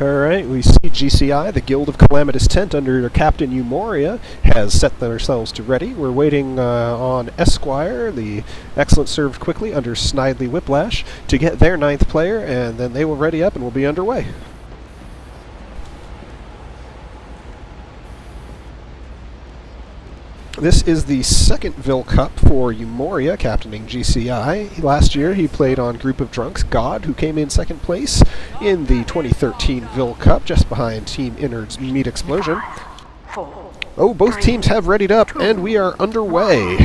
Alright, we see GCI, the Guild of Calamitous Tent, under Captain Eumoria, has set themselves to ready. We're waiting on Esquire, the excellent served quickly under Snidely Whiplash, to get their 9th player, and then they will ready up and we'll be underway. This is the second Ville Cup for Eumoria, captaining GCI. Last year he played on Group of Drunks, God, who came in 2nd place in the 2013 Ville Cup, just behind Team Innard's Meat Explosion. Oh, both teams have readied up, and we are underway.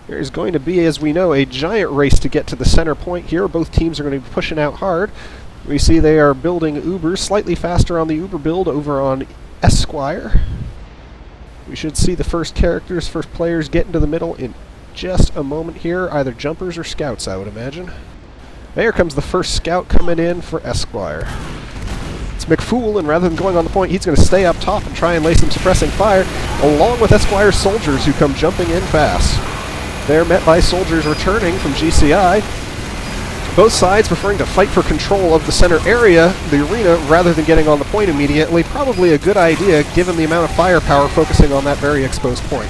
There is going to be, as we know, a giant race to get to the center point here. Both teams are going to be pushing out hard. We see they are building Ubers, slightly faster on the Uber build over on Esquire. We should see the first players get into the middle in just a moment here, either jumpers or scouts, I would imagine. There comes the first scout coming in for Esquire. It's McFool, and rather than going on the point, he's going to stay up top and try and lay some suppressing fire, along with Esquire's soldiers who come jumping in fast. They're met by soldiers returning from GCI. Both sides preferring to fight for control of the center area, the arena, rather than getting on the point immediately. Probably a good idea, given the amount of firepower focusing on that very exposed point.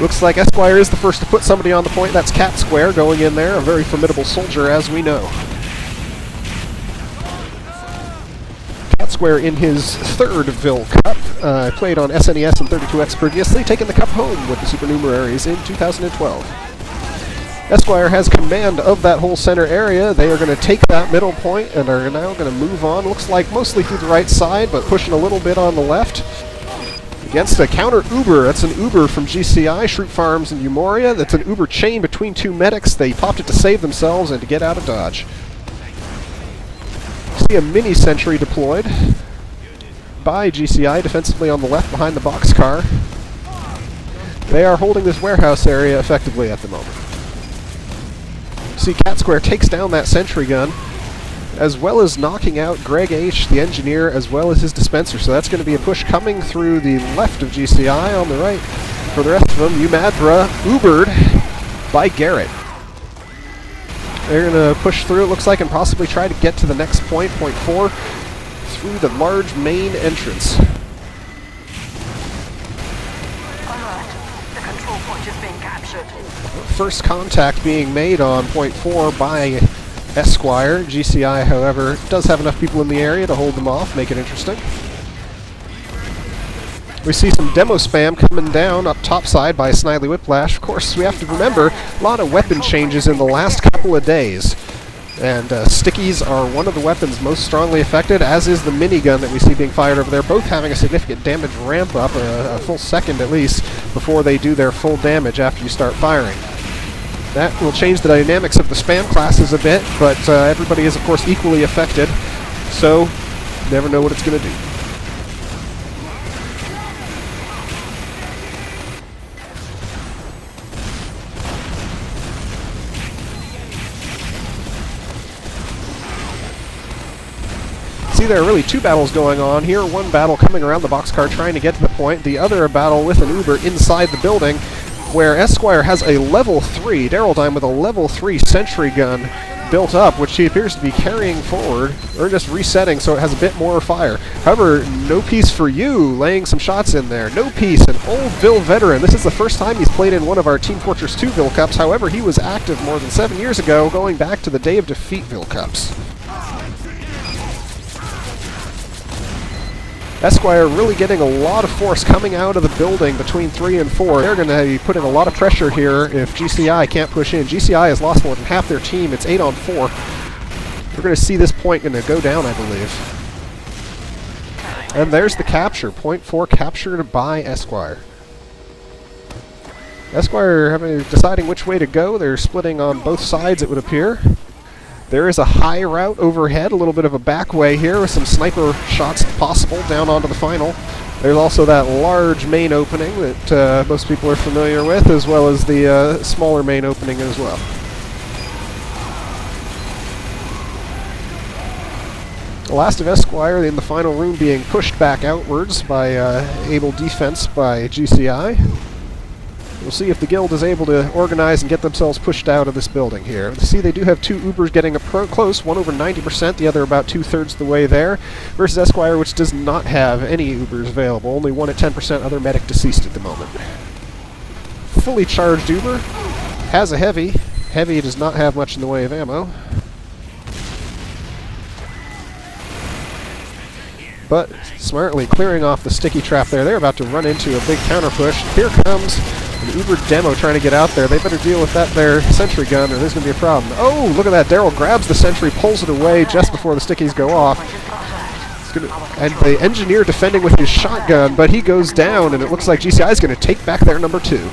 Looks like Esquire is the first to put somebody on the point. That's Cat Square going in there, a very formidable soldier, as we know. Cat Square in his 3rd Ville Cup. Played on SNES and 32X previously, taking the cup home with the supernumeraries in 2012. Esquire has command of that whole center area. They are going to take that middle point and are now going to move on. Looks like mostly through the right side, but pushing a little bit on the left. Against a counter Uber. That's an Uber from GCI, Shroot Farms, and Eumoria. That's an Uber chain between 2 medics. They popped it to save themselves and to get out of dodge. See a mini sentry deployed by GCI defensively on the left behind the boxcar. They are holding this warehouse area effectively at the moment. See Cat Square takes down that sentry gun, as well as knocking out Greg H., the engineer, as well as his dispenser. So that's going to be a push coming through the left of GCI. On the right, for the rest of them, Umadra Ubered by Garrett. They're going to push through, it looks like, and possibly try to get to the next point, point 4, through the large main entrance. First contact being made on point 4 by Esquire. GCI, however, does have enough people in the area to hold them off, make it interesting. We see some demo spam coming down up top side by Snidely Whiplash. Of course, we have to remember, a lot of weapon changes in the last couple of days. And stickies are one of the weapons most strongly affected, as is the minigun that we see being fired over there, both having a significant damage ramp up, a full second at least, before they do their full damage after you start firing. That will change the dynamics of the spam classes a bit, but everybody is, of course, equally affected, so never know what it's going to do. See, there are really 2 battles going on here. One battle coming around the boxcar trying to get to the point. The other a battle with an Uber inside the building, where Esquire has a level 3, Daryl Dime with a level 3 sentry gun built up, which he appears to be carrying forward, or just resetting so it has a bit more fire. However, no peace for you, laying some shots in there. No peace, an old Ville veteran. This is the first time he's played in one of our Team Fortress 2 Ville Cups. However, he was active more than 7 years ago, going back to the Day of Defeat Ville Cups. Esquire really getting a lot of force coming out of the building between 3 and 4. They're going to be putting a lot of pressure here if GCI can't push in. GCI has lost more than half their team. It's 8 on 4. We're going to see this point going to go down, I believe. And there's the capture. Point 4 captured by Esquire. Esquire deciding which way to go. They're splitting on both sides, it would appear. There is a high route overhead, a little bit of a back way here with some sniper shots possible down onto the final. There's also that large main opening that most people are familiar with, as well as the smaller main opening as well. The last of Esquire in the final room being pushed back outwards by able defense by GCI. We'll see if the guild is able to organize and get themselves pushed out of this building here. See, they do have two Ubers getting close, one over 90%, the other about 2/3 the way there, versus Esquire, which does not have any Ubers available, only one at 10%, other medic deceased at the moment. Fully charged Uber, has a heavy. Heavy does not have much in the way of ammo. But smartly clearing off the sticky trap there. They're about to run into a big counter push. Here comes an Uber demo trying to get out there. They better deal with that their sentry gun or there's going to be a problem. Oh, look at that. Daryl grabs the sentry, pulls it away just before the stickies go off. And the engineer defending with his shotgun, but he goes down, and it looks like GCI is going to take back their number 2.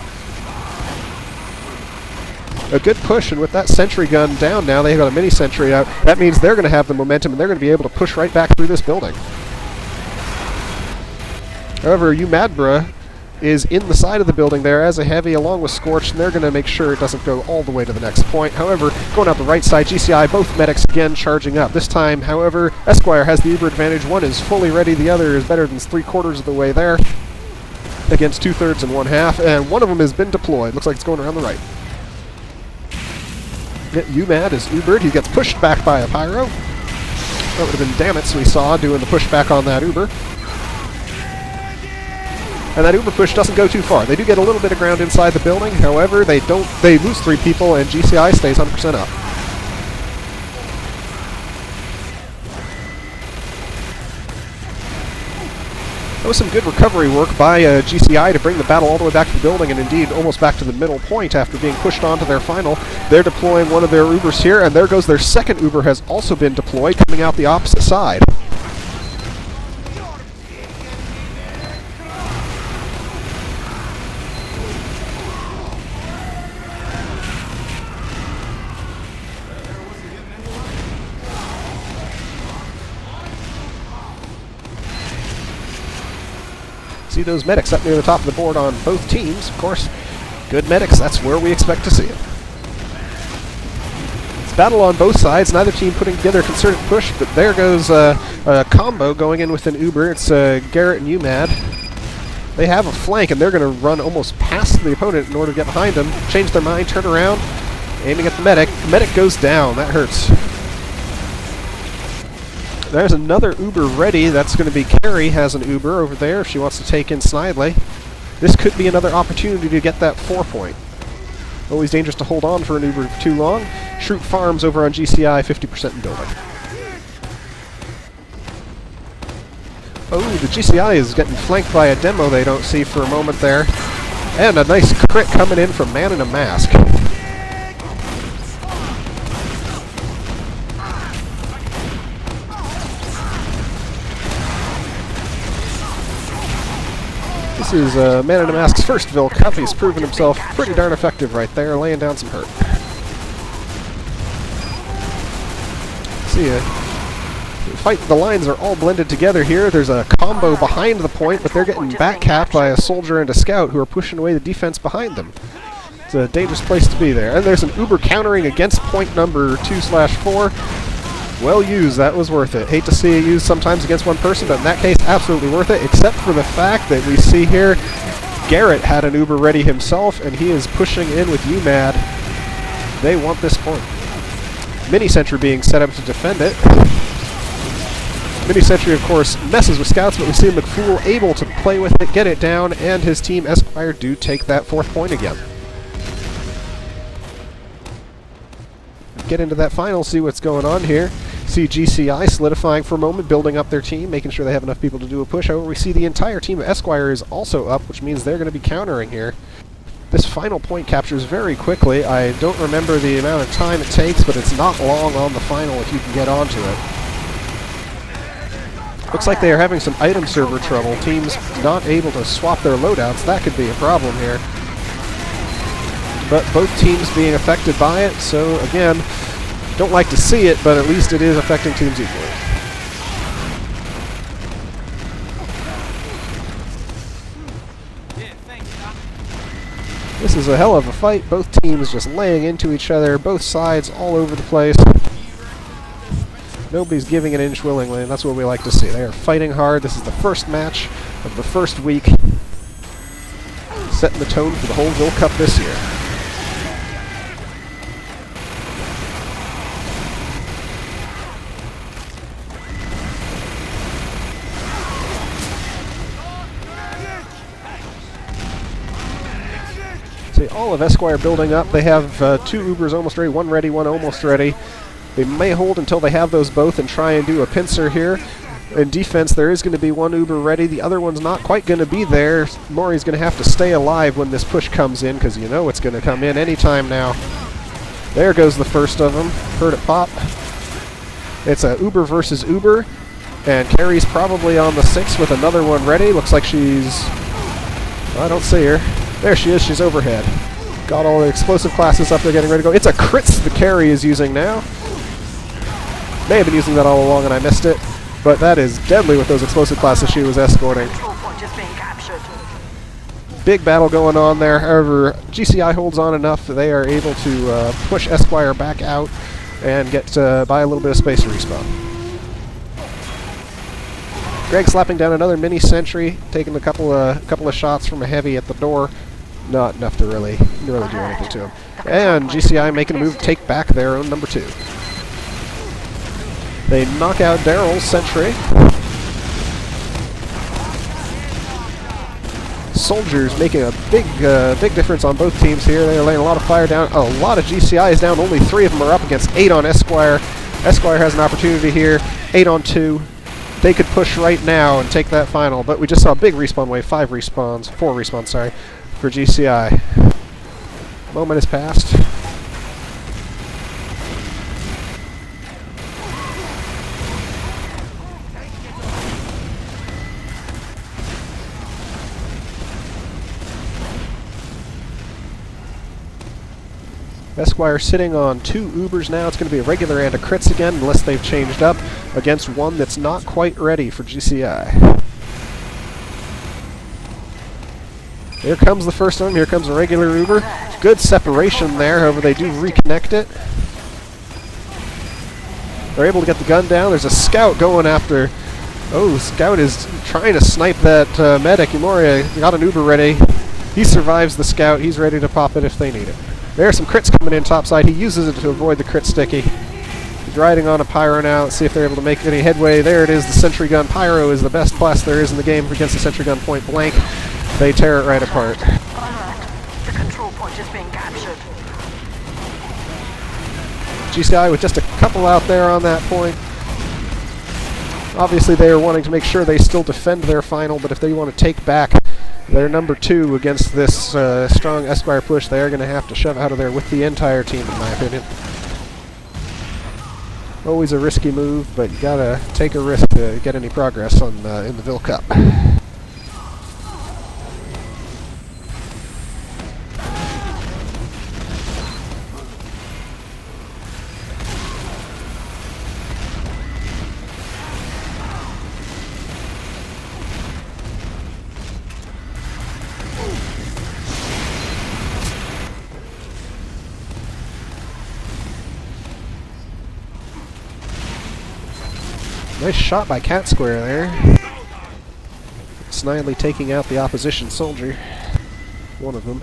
A good push, and with that sentry gun down now, they've got a mini sentry out. That means they're going to have the momentum, and they're going to be able to push right back through this building. However, Umadbra is in the side of the building there as a heavy along with Scorch, and they're going to make sure it doesn't go all the way to the next point. However, going out the right side, GCI, both medics again charging up. This time, however, Esquire has the Uber advantage. One is fully ready, the other is better than 3/4 of the way there against 2/3 and 1/2, and one of them has been deployed. Looks like it's going around the right. Umad is Ubered. He gets pushed back by a Pyro. That would have been Dammits we saw doing the pushback on that Uber. And that Uber push doesn't go too far. They do get a little bit of ground inside the building. However, they lose 3 people, and GCI stays 100% up. That was some good recovery work by GCI to bring the battle all the way back to the building, and indeed almost back to the middle point after being pushed onto their final. They're deploying one of their Ubers here, and there goes their second Uber has also been deployed, coming out the opposite side. See those medics up near the top of the board on both teams. Of course, good medics, that's where we expect to see it. It's battle on both sides, neither team putting together a concerted push, but there goes a combo going in with an Uber. It's Garrett and Umad. They have a flank, and they're going to run almost past the opponent in order to get behind them. Change their mind, turn around, aiming at the medic. The medic goes down. That hurts. There's another Uber ready. That's going to be Carrie has an Uber over there if she wants to take in Snidely. This could be another opportunity to get that 4-point. Always dangerous to hold on for an Uber for too long. Shroot Farms over on GCI, 50% in building. Oh, the GCI is getting flanked by a demo they don't see for a moment there. And a nice crit coming in from Man in a Mask. This is Man in a Mask's first Ville Cup. He's proven himself pretty darn effective right there, laying down some hurt. See ya. The lines are all blended together here. There's a combo behind the point, but they're getting back-capped by a soldier and a scout who are pushing away the defense behind them. It's a dangerous place to be there. And there's an Uber countering against point number 2/4. Well used, that was worth it. Hate to see it used sometimes against one person, but in that case, absolutely worth it, except for the fact that we see here, Garrett had an Uber ready himself, and he is pushing in with Umad. They want this point. Mini Sentry being set up to defend it. Mini Sentry, of course, messes with scouts, but we see McFool able to play with it, get it down, and his team, Esquire, do take that 4th point again. Get into that final, see what's going on here. See GCI solidifying for a moment, building up their team, making sure they have enough people to do a push. However, we see the entire team of Esquire is also up, which means they're going to be countering here. This final point captures very quickly. I don't remember the amount of time it takes, but it's not long on the final if you can get onto it. Looks like they are having some item server trouble. Teams not able to swap their loadouts. That could be a problem here. But both teams being affected by it, so again, don't like to see it, but at least it is affecting teams equally. This is a hell of a fight. Both teams just laying into each other, both sides all over the place. Nobody's giving an inch willingly, and that's what we like to see. They are fighting hard. This is the first match of the first week. setting the tone for the whole Ville Cup this year. See, all of Esquire building up. They have 2 Ubers almost ready, one ready, one almost ready. They may hold until they have those both and try and do a pincer here. In defense, there is going to be one Uber ready. The other one's not quite going to be there. Maury's going to have to stay alive when this push comes in, because you know it's going to come in anytime now. There goes the first of them. Heard it pop. It's a Uber versus Uber, and Carrie's probably on the 6 with another one ready. Looks like she's... I don't see her. There she is. She's overhead. Got all the explosive classes up there getting ready to go. It's a crits the Carrie is using now. May have been using that all along and I missed it. But that is deadly with those explosive classes she was escorting. Big battle going on there. However, GCI holds on enough that they are able to push Esquire back out and get by a little bit of space to respawn. Greg slapping down another mini sentry, taking a couple of shots from a heavy at the door. Not enough to really do anything to him. And GCI making a move to take back their own number 2. They knock out Daryl's sentry. Soldiers making a big difference on both teams here. They're laying a lot of fire down. A lot of GCI is down. Only 3 of them are up against 8 on Esquire. Esquire has an opportunity here. 8 on 2. They could push right now and take that final, but we just saw a big respawn wave. 4 respawns, sorry, for GCI. Moment has passed. Esquire sitting on 2 Ubers now. It's going to be a regular and a crits again, unless they've changed up, against one that's not quite ready for GCI. Here comes the first one. Here comes a regular Uber. Good separation there, however they do reconnect it. They're able to get the gun down. There's a scout going after... Oh, Scout is trying to snipe that medic. Imoria got an Uber ready. He survives the scout. He's ready to pop it if they need it. There are some crits coming in topside. He uses it to avoid the crit sticky. He's riding on a Pyro now. Let's see if they're able to make any headway. There it is, the sentry gun. Pyro is the best class there is in the game against the sentry gun point blank. They tear it right apart. The control point is being captured. GCI with just a couple out there on that point. Obviously they are wanting to make sure they still defend their final, but if they want to take back their number 2 against this strong Esquire push, they are going to have to shove out of there with the entire team, in my opinion. Always a risky move, but you gotta take a risk to get any progress on in the Ville Cup. Nice shot by Cat Square there. Snidely taking out the opposition soldier. One of them.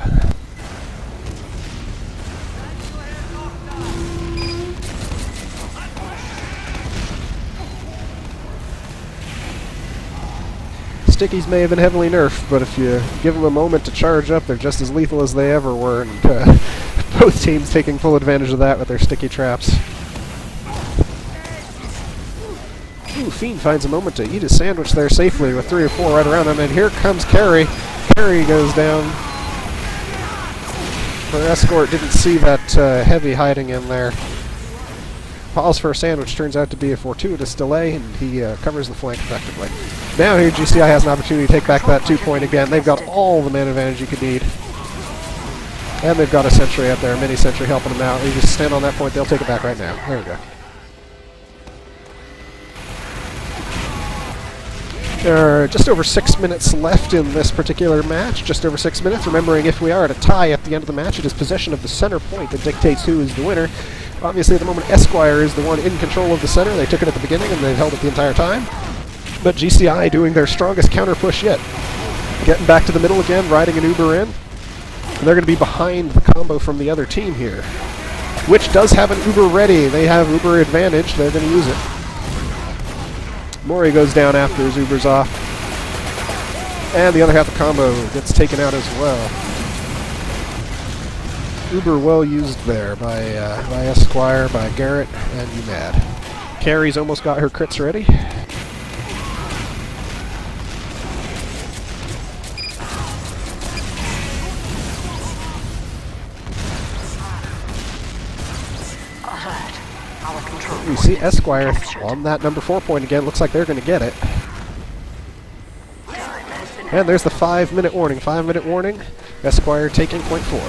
Stickies may have been heavily nerfed, but if you give them a moment to charge up, they're just as lethal as they ever were, and both teams taking full advantage of that with their sticky traps. Ooh, Fiend finds a moment to eat his sandwich there safely with 3 or 4 right around him, and here comes Carrie. Carrie goes down. Her escort didn't see that heavy hiding in there. Pause for a sandwich turns out to be a fortuitous delay, and he covers the flank effectively. Now here GCI has an opportunity to take back that 2 point again. They've got all the man advantage you could need. And they've got a sentry up there, a mini sentry helping them out. They just stand on that point, they'll take it back right now. There we go. There are just over 6 minutes left in this particular match. Just over 6 minutes. Remembering, if we are at a tie at the end of the match, it is possession of the center point that dictates who is the winner. Obviously, at the moment, Esquire is the one in control of the center. They took it at the beginning, and they've held it the entire time. But GCI doing their strongest counter push yet. Getting back to the middle again, riding an Uber in. And they're going to be behind the combo from the other team here, which does have an Uber ready. They have Uber advantage. They're going to use it. Mori goes down after his Uber's off. And the other half of the combo gets taken out as well. Uber well used there by Esquire, by Garrett, and UMAD. Carrie's almost got her crits ready. We see Esquire on that number 4 point again. Looks like they're going to get it. And there's the 5-minute warning. 5-minute warning. Esquire taking point 4.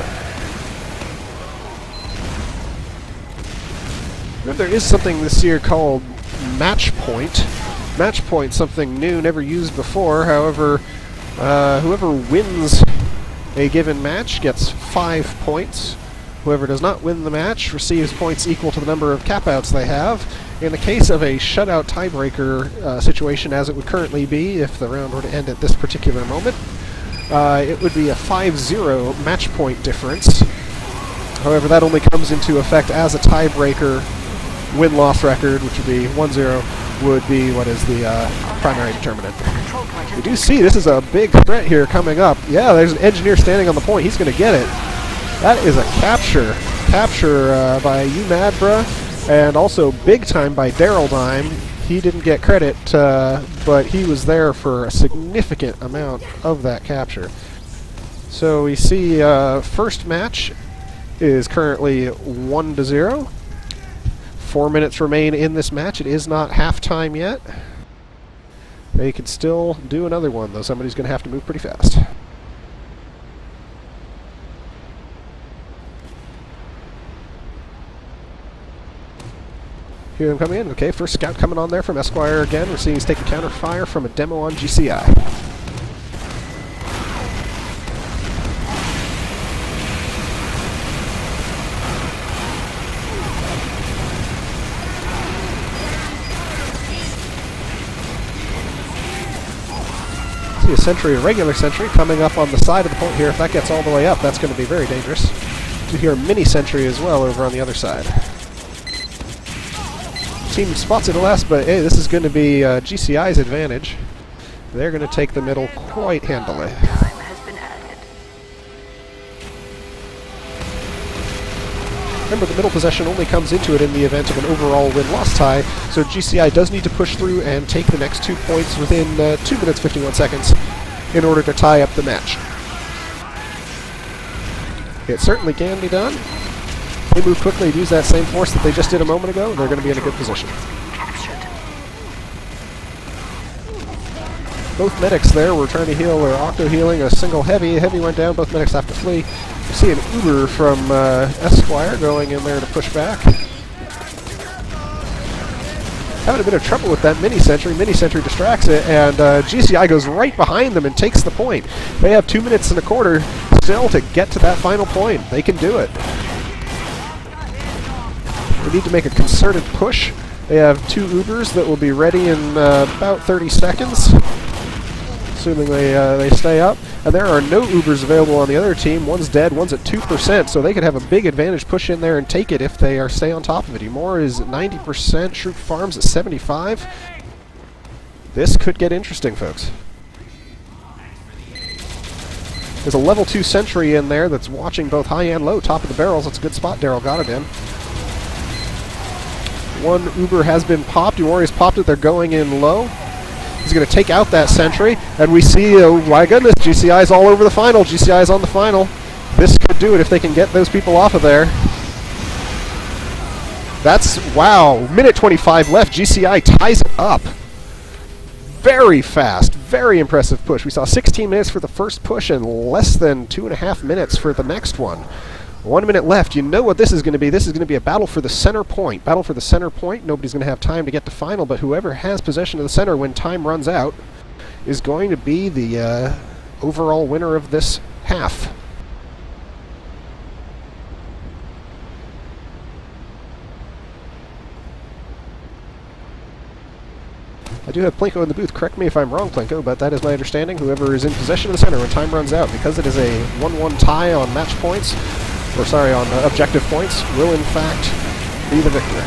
There is something this year called match point. Match point, something new, never used before. However, whoever wins a given match gets 5 points. Whoever does not win the match receives points equal to the number of cap-outs they have. In the case of a shutout tiebreaker situation, as it would currently be if the round were to end at this particular moment, it would be a 5-0 match point difference. However, that only comes into effect as a tiebreaker win-loss record, which would be 1-0, would be what is the primary determinant. We do see this is a big threat here coming up. Yeah, there's an engineer standing on the point. He's going to get it. That is a capture. Capture by UMADBRA, and also big time by Daryl Dime. He didn't get credit, but he was there for a significant amount of that capture. So we see first match is currently 1-0. 4 minutes remain in this match. It is not halftime yet. They could still do another one, though somebody's going to have to move pretty fast. Hear them coming in. Okay, first scout coming on there from Esquire again. We're seeing he's taking counter fire from a demo on GCI. See a sentry, a regular sentry, coming up on the side of the point here. If that gets all the way up, that's going to be very dangerous. You hear a mini sentry as well over on the other side. Team spots it last, but hey, this is going to be GCI's advantage. They're going to take the middle quite handily. Remember, the middle possession only comes into it in the event of an overall win-loss tie, so GCI does need to push through and take the next 2 points within 2 minutes 51 seconds in order to tie up the match. It certainly can be done. They move quickly and use that same force that they just did a moment ago, and they're going to be in a good position. Both medics there were trying to heal or octo-healing a single heavy. Heavy went down, both medics have to flee. You see an Uber from Esquire going in there to push back. Having a bit of trouble with that mini-sentry. Mini-sentry distracts it, and GCI goes right behind them and takes the point. They have 2 minutes and a quarter still to get to that final point. They can do it. They need to make a concerted push. They have 2 Ubers that will be ready in about 30 seconds, assuming they stay up. And there are no Ubers available on the other team. One's dead, one's at 2%, so they could have a big advantage, push in there and take it if they stay on top of it. Imora is at 90%, Shroot Farms at 75%. This could get interesting, folks. There's a level 2 sentry in there that's watching both high and low, top of the barrels. That's a good spot. Daryl got it in. One Uber has been popped. Iwari's popped it. They're going in low. He's going to take out that sentry. And we see, oh my goodness, GCI's all over the final. GCI's on the final. This could do it if they can get those people off of there. That's, wow, minute 25 left. GCI ties it up. Very fast. Very impressive push. We saw 16 minutes for the first push and less than 2.5 minutes for the next one. 1 minute left. You know what this is going to be. This is going to be a battle for the center point. Battle for the center point. Nobody's going to have time to get to final, but whoever has possession of the center when time runs out is going to be the overall winner of this half. I do have Plinko in the booth. Correct me if I'm wrong, Plinko, but that is my understanding. Whoever is in possession of the center when time runs out, because it is a 1-1 tie on match points, or sorry, on objective points, will in fact be the victor.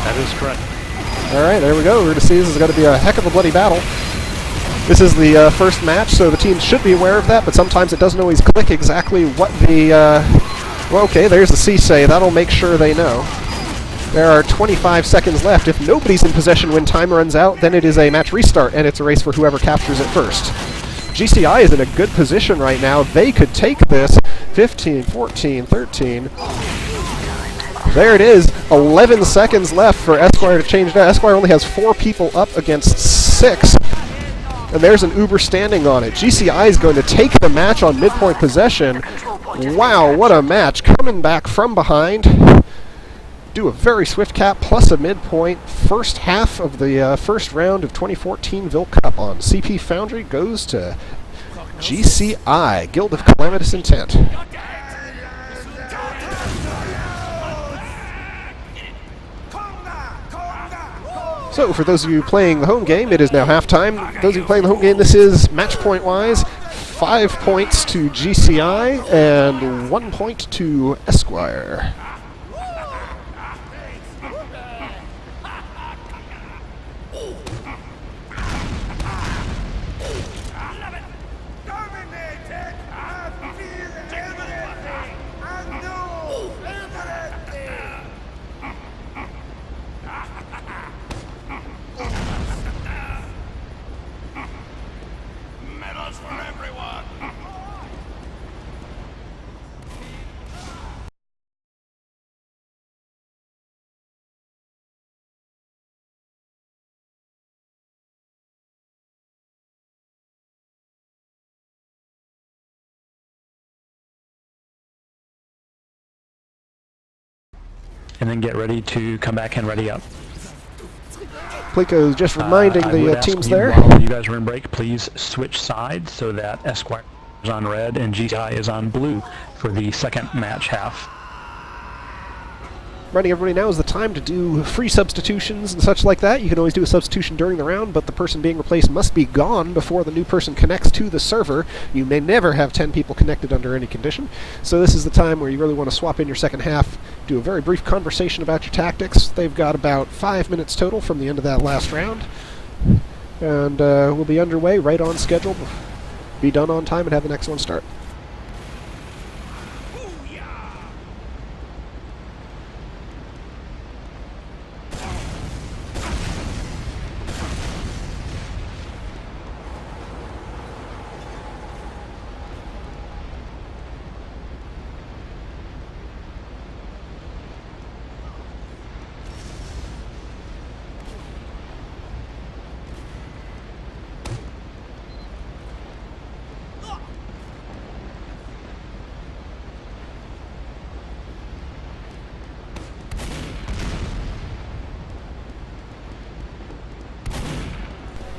That is correct. All right, there we go. We're going to see this is going to be a heck of a bloody battle. This is the first match, so the teams should be aware of that, but sometimes it doesn't always click exactly what the... well, okay, there's the C-say. That'll make sure they know. There are 25 seconds left. If nobody's in possession when time runs out, then it is a match restart, and it's a race for whoever captures it first. GCI is in a good position right now. They could take this. 15, 14, 13... There it is. 11 seconds left for Esquire to change that. Esquire only has 4 people up against 6. And there's an Uber standing on it. GCI is going to take the match on midpoint possession. Wow, what a match. Coming back from behind. Do a very swift cap plus a midpoint. First half of the first round of 2014 Ville Cup on CP Foundry goes to GCI, Guild of Calamitous Intent. So, for those of you playing the home game, it is now halftime. Those of you playing the home game, this is match point-wise. 5 points to GCI and 1 point to Esquire. And then get ready to come back and ready up. Plinko is just reminding the teams there. While you guys are in break, please switch sides so that Esquire is on red and GCI is on blue for the second match half. Reminding everybody now is the time to do free substitutions and such like that. You can always do a substitution during the round, but the person being replaced must be gone before the new person connects to the server. You may never have 10 people connected under any condition. So this is the time where you really want to swap in your second half, do a very brief conversation about your tactics. They've got about 5 minutes total from the end of that last round. And we'll be underway right on schedule, be done on time, and have the next one start.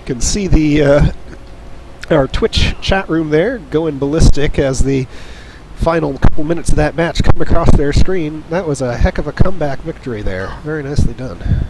Can see the our Twitch chat room there going ballistic as the final couple minutes of that match come across their screen. That was a heck of a comeback victory there. Very nicely done.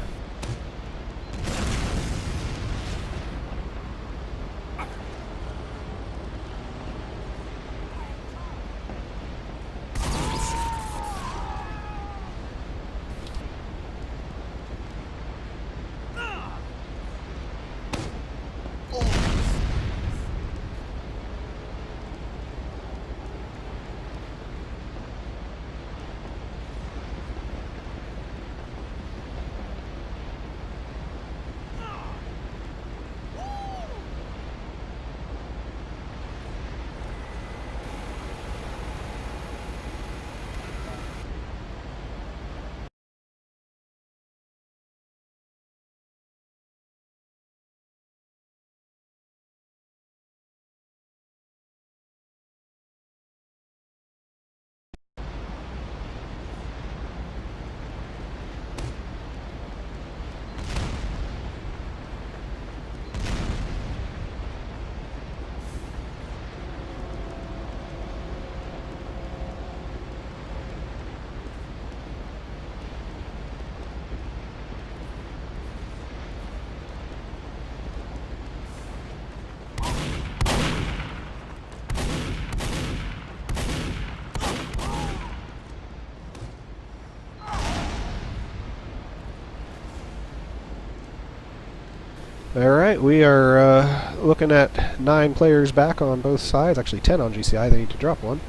Alright, we are looking at 9 players back on both sides. Actually 10 on GCI, they need to drop one.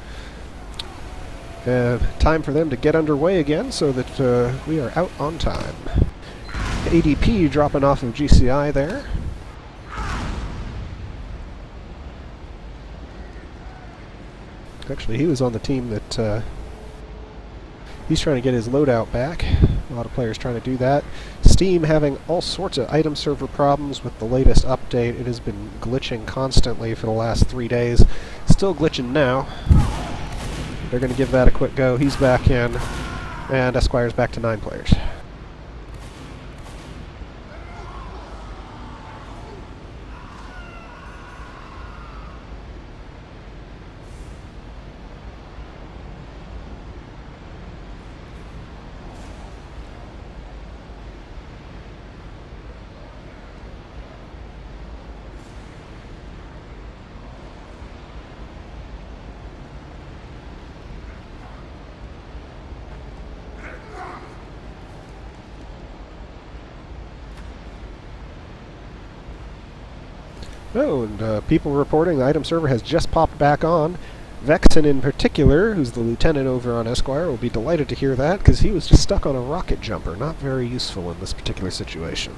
Time for them to get underway again so that we are out on time. ADP dropping off of GCI there. Actually, he was on the team that he's trying to get his loadout back. A lot of players trying to do that. Steam having all sorts of item server problems with the latest update. It has been glitching constantly for the last 3 days. Still glitching now. They're going to give that a quick go. He's back in, and Esquire's back to 9 players. Oh, and people reporting the item server has just popped back on. Vexen in particular, who's the lieutenant over on Esquire, will be delighted to hear that, because he was just stuck on a rocket jumper. Not very useful in this particular situation.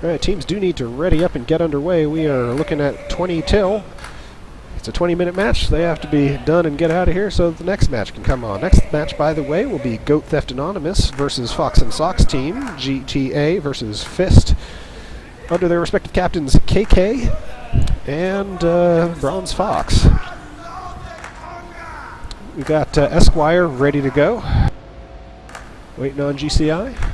Alright, teams do need to ready up and get underway. We are looking at 20 till. It's a 20-minute match. They have to be done and get out of here so the next match can come on. Next match, by the way, will be Goat Theft Anonymous versus Fox and Sox team, GTA versus Fist, under their respective captains KK and Bronze Fox. We've got Esquire ready to go, waiting on GCI.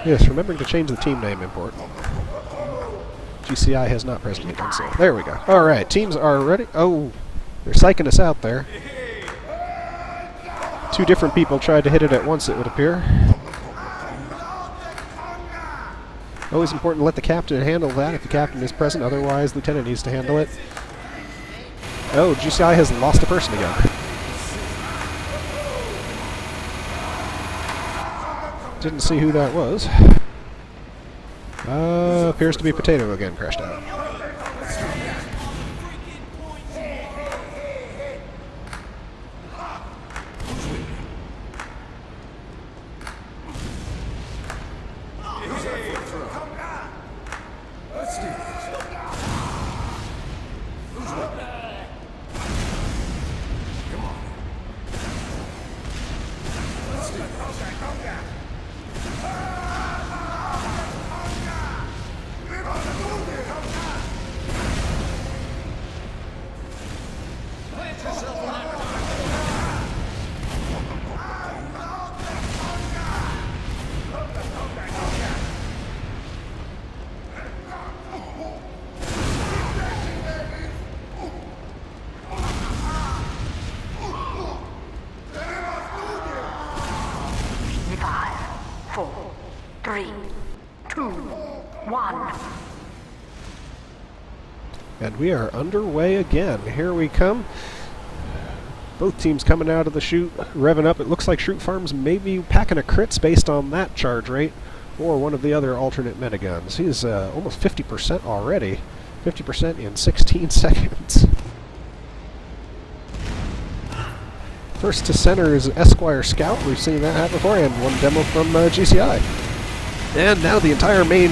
Yes, remembering to change the team name important. GCI has not presently done so. There we go. Alright, teams are ready. Oh, they're psyching us out there. 2 different people tried to hit it at once, it would appear. Always important to let the captain handle that if the captain is present, otherwise lieutenant needs to handle it. Oh, GCI has lost a person again. Didn't see who that was. Appears to be Potato again, crashed out. And we are underway again. Here we come. Both teams coming out of the chute, revving up. It looks like Shroot Farms may be packing a crits based on that charge rate, or one of the other alternate metaguns. He's almost 50% already. 50% in 16 seconds. First to center is Esquire Scout. We've seen that happen before, and one demo from GCI. And now the entire main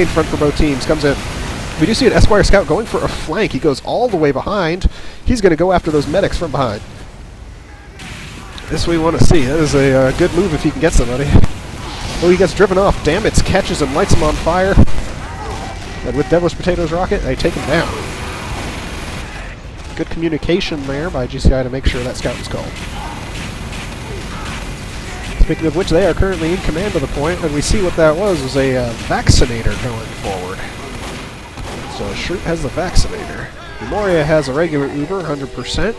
front for both teams comes in. We do see an Esquire Scout going for a flank. He goes all the way behind. He's going to go after those medics from behind. This we want to see. That is a good move if he can get somebody. Oh, he gets driven off. Damn it, catches him, lights him on fire. And with Devil's Potatoes rocket, they take him down. Good communication there by GCI to make sure that scout was called. Speaking of which, they are currently in command of the point, and we see what that was a vaccinator going forward. So Shroot has the Vaccinator. Moria has a regular Uber, 100%.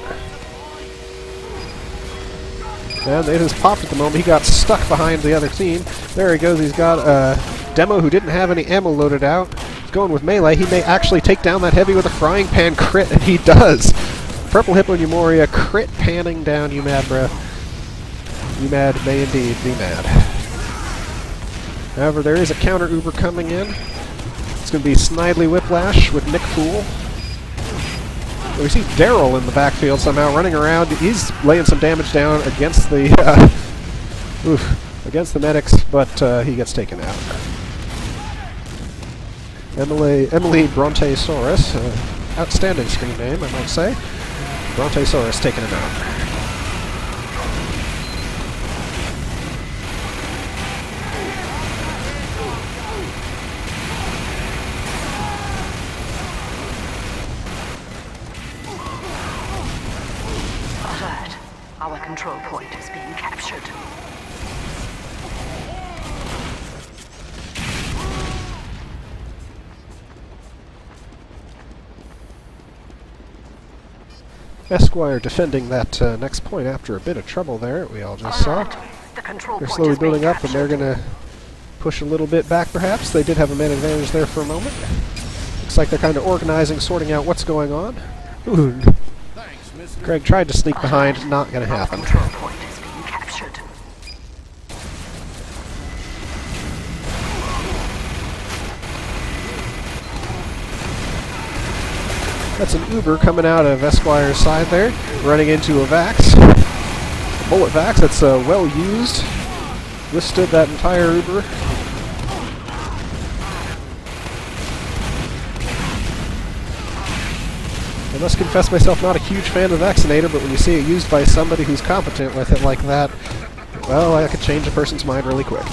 And it has popped at the moment. He got stuck behind the other team. There he goes. He's got a Demo who didn't have any ammo loaded out. He's going with melee. He may actually take down that heavy with a frying pan crit, and he does. Purple Hippo Moria crit panning down UMAD, bro. UMAD may indeed be mad. However, there is a counter Uber coming in. It's going to be Snidely Whiplash with Nick Fool. We see Daryl in the backfield somehow running around. He's laying some damage down against the against the medics, but he gets taken out. Emily Brontosaurus, outstanding screen name, I might say. Brontosaurus taking him out. Our control point is being captured. Esquire defending that next point after a bit of trouble there, we all just saw. The control They're point slowly is being building up, and they're captured. going to push a little bit back perhaps. They did have a man advantage there for a moment. Looks like they're kind of organizing, sorting out what's going on. Ooh. Greg tried to sneak behind, not going to Our happen. control point is being captured. That's an Uber coming out of Esquire's side there, running into a Vax. A bullet Vax that's well used. Withstood that entire Uber. I must confess myself not a huge fan of Vaccinator, but when you see it used by somebody who's competent with it like that, well, I could change a person's mind really quick.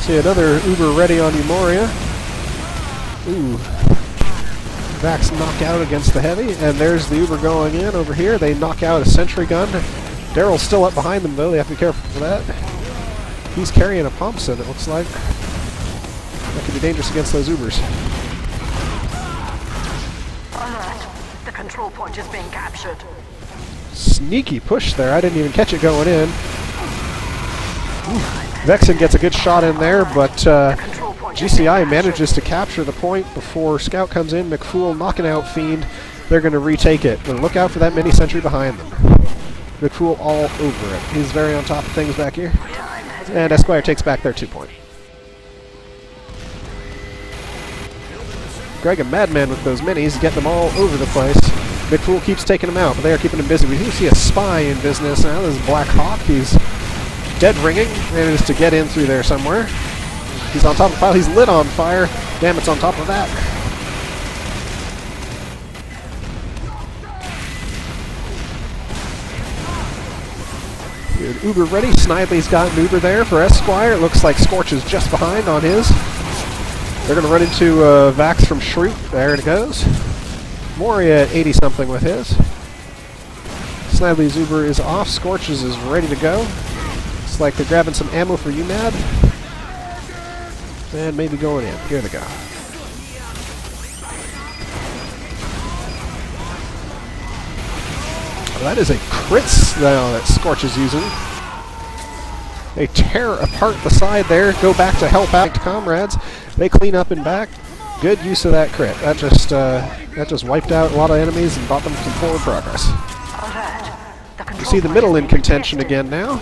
See another Uber ready on Umoria. Ooh. Vax knockout against the heavy, and there's the Uber going in over here. They knock out a sentry gun. Daryl's still up behind them though, they have to be careful for that. He's carrying a Thompson, it looks like. That could be dangerous against those Ubers. Alert. The control point is being captured. Sneaky push there, I didn't even catch it going in. Ooh. Vexen gets a good shot in there, but GCI manages to capture the point before Scout comes in. McFool knocking out Fiend. They're going to retake it. But look out for that mini sentry behind them. McFool all over it. He's very on top of things back here. And Esquire takes back their 2 point. Greg, a madman with those minis, getting them all over the place. McFool keeps taking them out, but they are keeping him busy. We do see a spy in business now. This is Black Hawk. He's dead ringing, manages to get in through there somewhere. He's on top of the pile. He's lit on fire. Damn, it's on top of that. Good Uber ready. Snidely's got an Uber there for Esquire. It looks like Scorch is just behind on his. They're going to run into Vax from Shroot. There it goes. Moria at 80-something with his. Snidely's Uber is off. Scorch's is ready to go. Looks like they're grabbing some ammo for UMAD. And maybe going in. Here they go. Well, that is a crit now that Scorch is using. They tear apart the side there, go back to help out comrades. They clean up and back. Good use of that crit. That just wiped out a lot of enemies and brought them some forward progress. You see the middle in contention again now.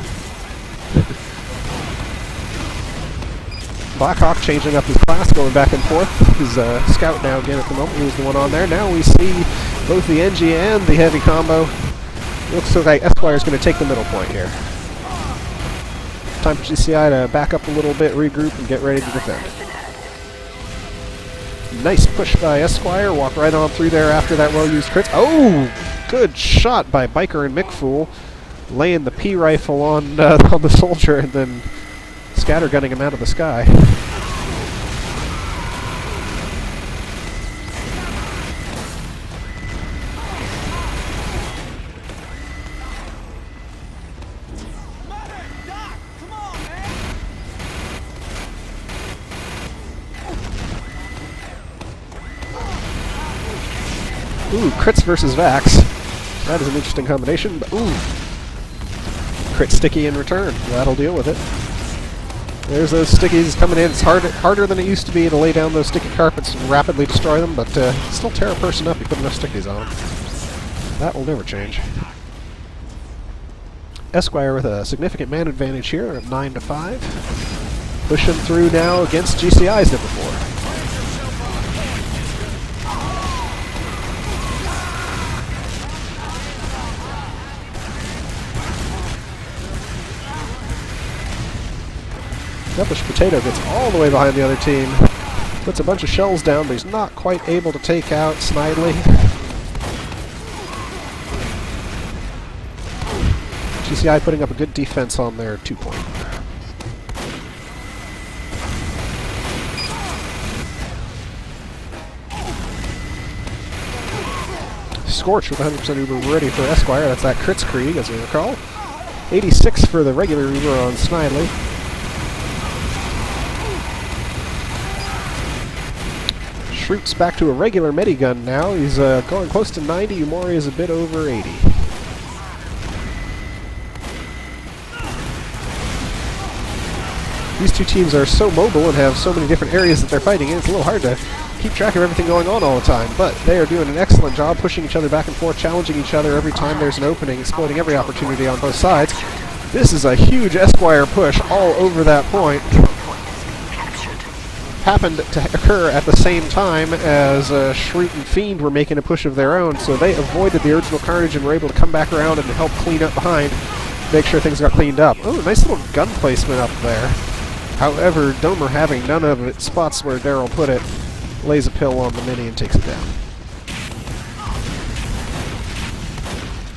Blackhawk changing up his class, going back and forth. He's Scout now again at the moment. He was the one on there. Now we see both the NG and the heavy combo. Looks like Esquire's going to take the middle point here. Time for GCI to back up a little bit, regroup, and get ready to defend. Nice push by Esquire. Walk right on through there after that well-used crit. Oh! Good shot by Biker and McFool. Laying the P-rifle on the soldier and then scattergunning him out of the sky. Ooh, crits versus Vax. That is an interesting combination. But ooh, crit sticky in return. That'll deal with it. There's those stickies coming in. It's harder than it used to be to lay down those sticky carpets and rapidly destroy them, but still tear a person up. You put enough stickies on them. That will never change. Esquire with a significant man advantage here at 9-5. Pushing through now against GCI's number 4. Devilish Potato gets all the way behind the other team. Puts a bunch of shells down, but he's not quite able to take out Snidely. GCI putting up a good defense on their 2-point. Scorch with 100% Uber ready for Esquire. That's that Crits Krieg, as you recall. 86 for the regular Uber on Snidely. Shroot's back to a regular Medigun now. He's going close to 90. Umori is a bit over 80. These two teams are so mobile and have so many different areas that they're fighting in, it's a little hard to keep track of everything going on all the time. But they are doing an excellent job pushing each other back and forth, challenging each other every time there's an opening, exploiting every opportunity on both sides. This is a huge Esquire push all over that point. Happened to occur at the same time as Shroot and Fiend were making a push of their own, so they avoided the original carnage and were able to come back around and help clean up behind, make sure things got cleaned up. Oh, nice little gun placement up there. However, Domer, having none of its spots where Daryl put it, lays a pill on the mini and takes it down.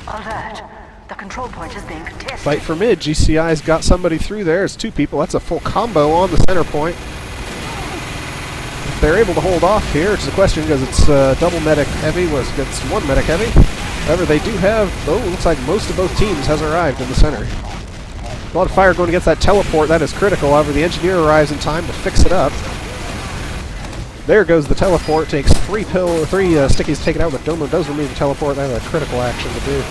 Alert. The control point is being contested. Fight for mid. GCI's got somebody through there. It's 2 people. That's a full combo on the center point. They're able to hold off here. It's a question because it's double medic heavy. It's 1 medic heavy. However, they do have, looks like most of both teams has arrived in the center. A lot of fire going against that teleport. That is critical. However, the engineer arrives in time to fix it up. There goes the teleport. Takes 3 stickies taken out, but Domo does remove the teleport. That's a critical action to do.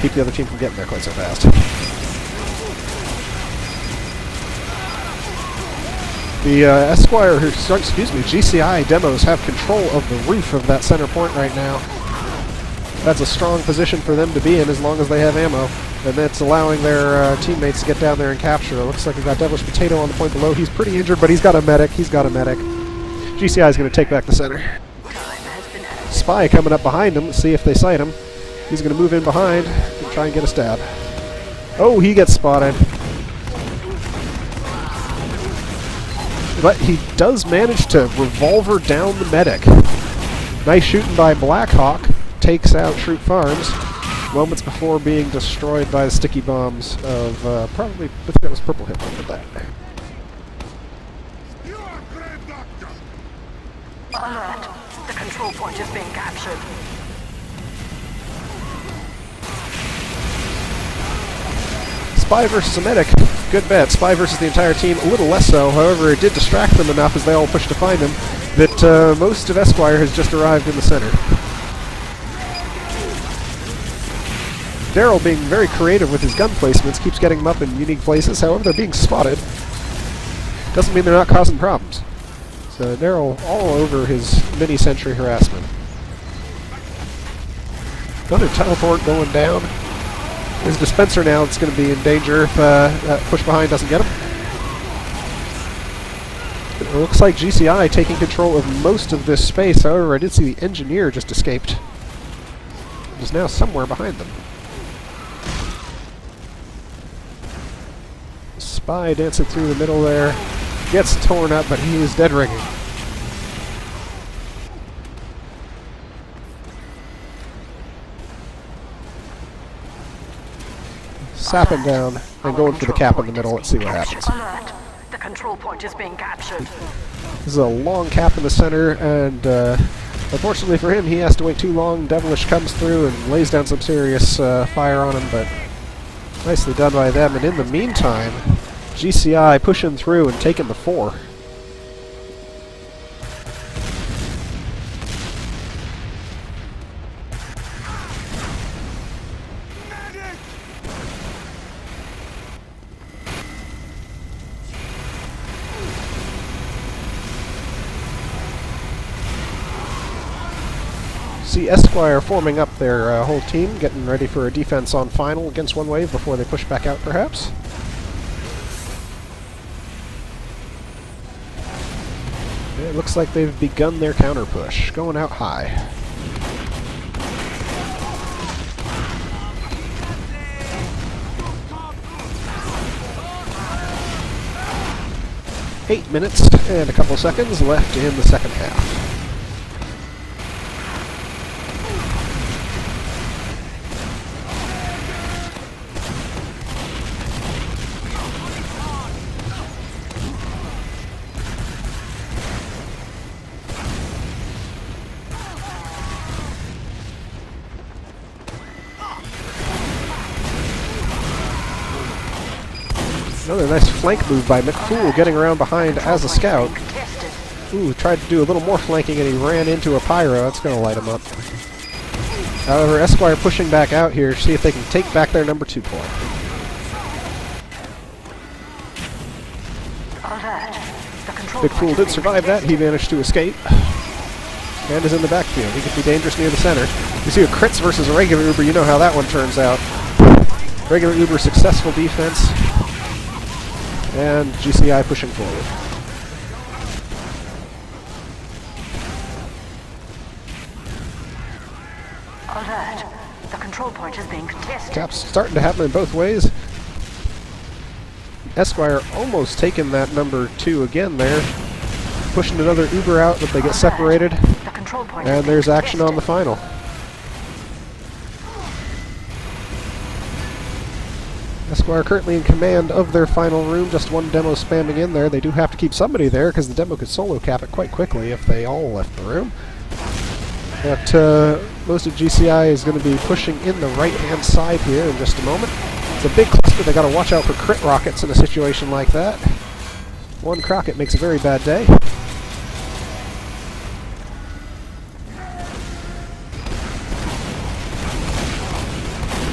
Keep the other team from getting there quite so fast. The GCI demos have control of the roof of that center point right now. That's a strong position for them to be in as long as they have ammo. And that's allowing their teammates to get down there and capture. It looks like we've got Devilish Potato on the point below. He's pretty injured, but he's got a medic. GCI is going to take back the center. Spy coming up behind him. Let's see if they sight him. He's going to move in behind and try and get a stab. Oh, he gets spotted. But he does manage to revolver down the medic. Nice shooting by Blackhawk. Takes out Shroot Farms moments before being destroyed by the sticky bombs of probably, I think that was Purple Hip with that. Alert. The control point is being captured. Spy versus a medic. Good bet. Spy versus the entire team. A little less so. However, it did distract them enough as they all pushed to find him that most of Esquire has just arrived in the center. Daryl, being very creative with his gun placements, keeps getting them up in unique places. However, they're being spotted. Doesn't mean they're not causing problems. So Daryl all over his mini-sentry harassment. Another teleport going down. His dispenser now is going to be in danger if that push behind doesn't get him. It looks like GCI taking control of most of this space. However, I did see the engineer just escaped. He's now somewhere behind them. Spy dancing through the middle there. Gets torn up, but he is dead ringing. Sapping down and going for the cap in the middle. Let's see what happens. Alert. The control point is being captured. This is a long cap in the center, and unfortunately for him, he has to wait too long. Devilish comes through and lays down some serious fire on him, but nicely done by them. And in the meantime, GCI pushing through and taking the 4. See Esquire forming up their whole team, getting ready for a defense on final against One Wave before they push back out, perhaps. It looks like they've begun their counter push, going out high. Eight minutes and a couple seconds left in the second half. Another nice flank move by McFool, getting around behind as a scout. Ooh, tried to do a little more flanking and he ran into a pyro. That's going to light him up. However, Esquire pushing back out here to see if they can take back their number 2 point. McFool did survive that. He managed to escape. And is in the backfield. He could be dangerous near the center. You see a crits versus a regular Uber, you know how that one turns out. Regular Uber successful defense. And GCI pushing forward. Alert. The control point is being contested. Caps starting to happen in both ways. Esquire almost taking that number 2 again there. Pushing another Uber out, but they get separated. The control point And there's action on the final. Esquire currently in command of their final room, just one demo spamming in there. They do have to keep somebody there because the demo could solo cap it quite quickly if they all left the room. But most of GCI is going to be pushing in the right-hand side here in just a moment. It's a big cluster. They got to watch out for crit rockets in a situation like that. One Crockett makes a very bad day.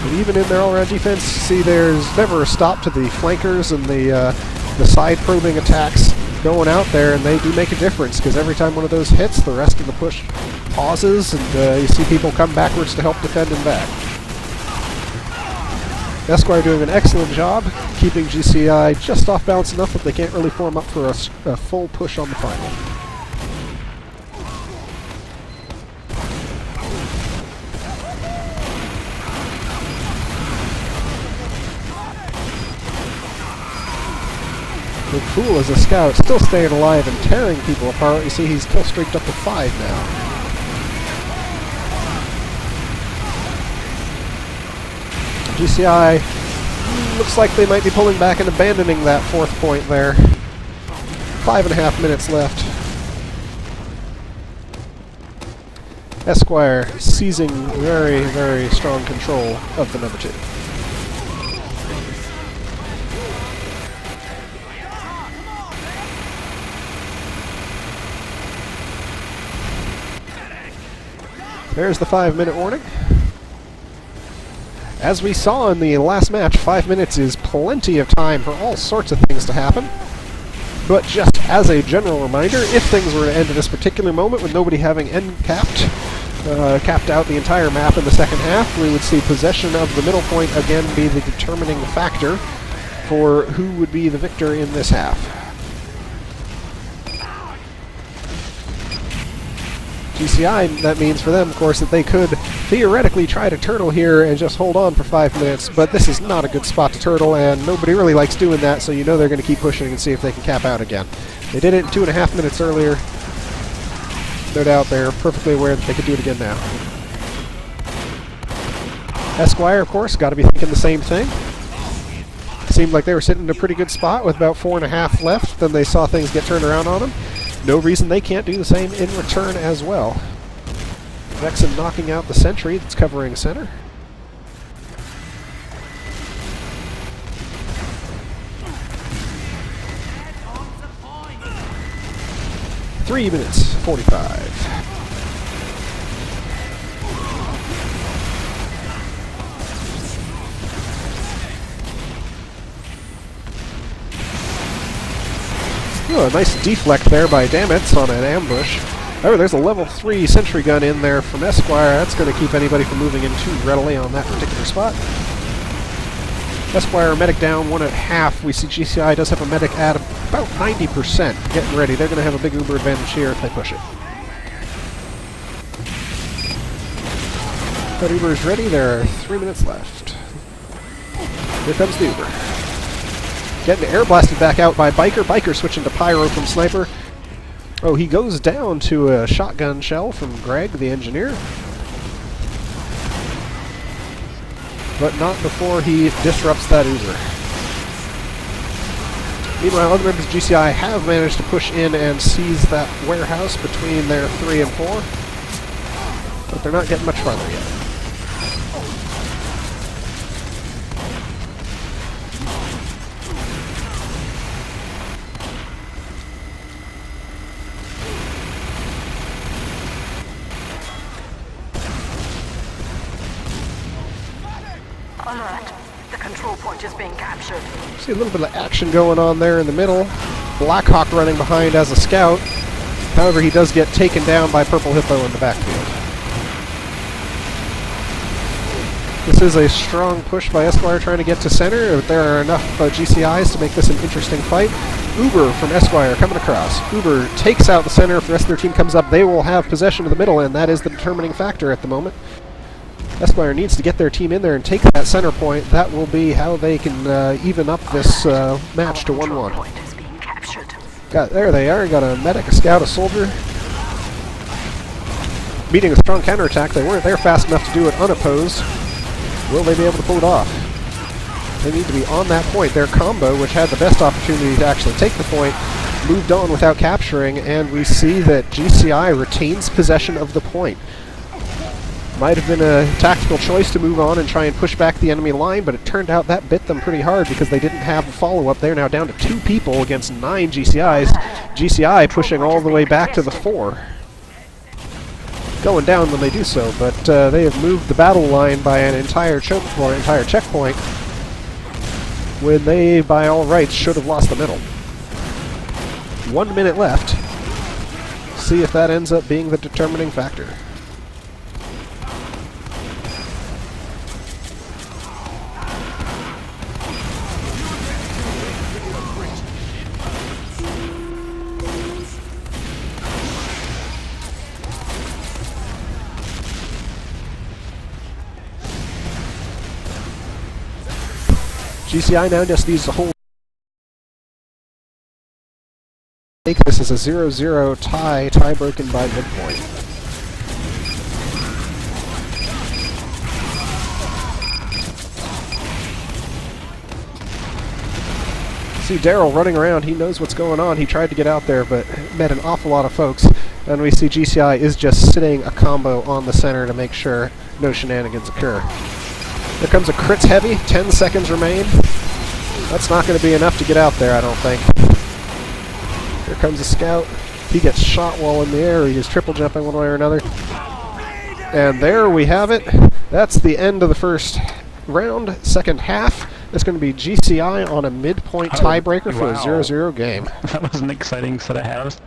But even in their all-around defense, see there's never a stop to the flankers and the side probing attacks going out there, and they do make a difference because every time one of those hits, the rest of the push pauses, and you see people come backwards to help defend and back. Esquire doing an excellent job, keeping GCI just off balance enough that they can't really form up for a full push on the final. McFool as a scout, still staying alive and tearing people apart. You see he's kill streaked up to 5 now. GCI looks like they might be pulling back and abandoning that 4th point there. 5.5 minutes left. Esquire seizing very, very strong control of the number 2. There's the 5-minute warning. As we saw in the last match, 5 minutes is plenty of time for all sorts of things to happen. But just as a general reminder, if things were to end at this particular moment with nobody having end capped out the entire map in the second half, we would see possession of the middle point again be the determining factor for who would be the victor in this half. GCI, that means for them, of course, that they could theoretically try to turtle here and just hold on for 5 minutes, but this is not a good spot to turtle, and nobody really likes doing that, so you know they're going to keep pushing and see if they can cap out again. They did it in 2.5 minutes earlier. No doubt they're perfectly aware that they could do it again now. Esquire, of course, got to be thinking the same thing. Seemed like they were sitting in a pretty good spot with about 4.5 left, then they saw things get turned around on them. No reason they can't do the same in return as well. Vexen knocking out the sentry that's covering center. Three minutes, 45. Oh, a nice deflect there by Damitz on an ambush. Oh, there's a level 3 sentry gun in there from Esquire. That's going to keep anybody from moving in too readily on that particular spot. Esquire medic down 1 at half. We see GCI does have a medic at about 90%. Getting ready. They're going to have a big uber advantage here if they push it. That Uber is ready. There are 3 minutes left. Here comes the Uber. Getting air blasted back out by Biker. Biker switching to Pyro from Sniper. Oh, he goes down to a shotgun shell from Greg, the engineer. But not before he disrupts that Uber. Meanwhile, other members of GCI have managed to push in and seize that warehouse between their 3 and 4. But they're not getting much farther yet. Alert. The control point is being captured. See a little bit of action going on there in the middle. Blackhawk running behind as a scout. However, he does get taken down by Purple Hippo in the backfield. This is a strong push by Esquire trying to get to center, but there are enough GCIs to make this an interesting fight. Uber from Esquire coming across. Uber takes out the center. If the rest of their team comes up, they will have possession of the middle, and that is the determining factor at the moment. Esquire needs to get their team in there and take that center point. That will be how they can even up this match to 1-1. There they are. Got a medic, a scout, a soldier. Meeting a strong counterattack. They weren't there fast enough to do it unopposed. Will they be able to pull it off? They need to be on that point. Their combo, which had the best opportunity to actually take the point, moved on without capturing, and we see that GCI retains possession of the point. Might have been a tactical choice to move on and try and push back the enemy line, but it turned out that bit them pretty hard because they didn't have a follow-up. They're now down to 2 people against 9 GCIs. GCI pushing all the way back to the 4. Going down when they do so, but they have moved the battle line by an entire checkpoint when they, by all rights, should have lost the middle. 1 minute left. See if that ends up being the determining factor. GCI now just needs to hold. This is a 0-0 tie broken by midpoint. See Daryl running around. He knows what's going on. He tried to get out there, but met an awful lot of folks. And we see GCI is just sitting a combo on the center to make sure no shenanigans occur. Here comes a crits heavy, 10 seconds remain. That's not going to be enough to get out there, I don't think. Here comes a scout. He gets shot while in the air. He is triple jumping one way or another. And there we have it. That's the end of the first round, second half. It's going to be GCI on a midpoint tiebreaker for a 0-0 game. That was an exciting set of halves.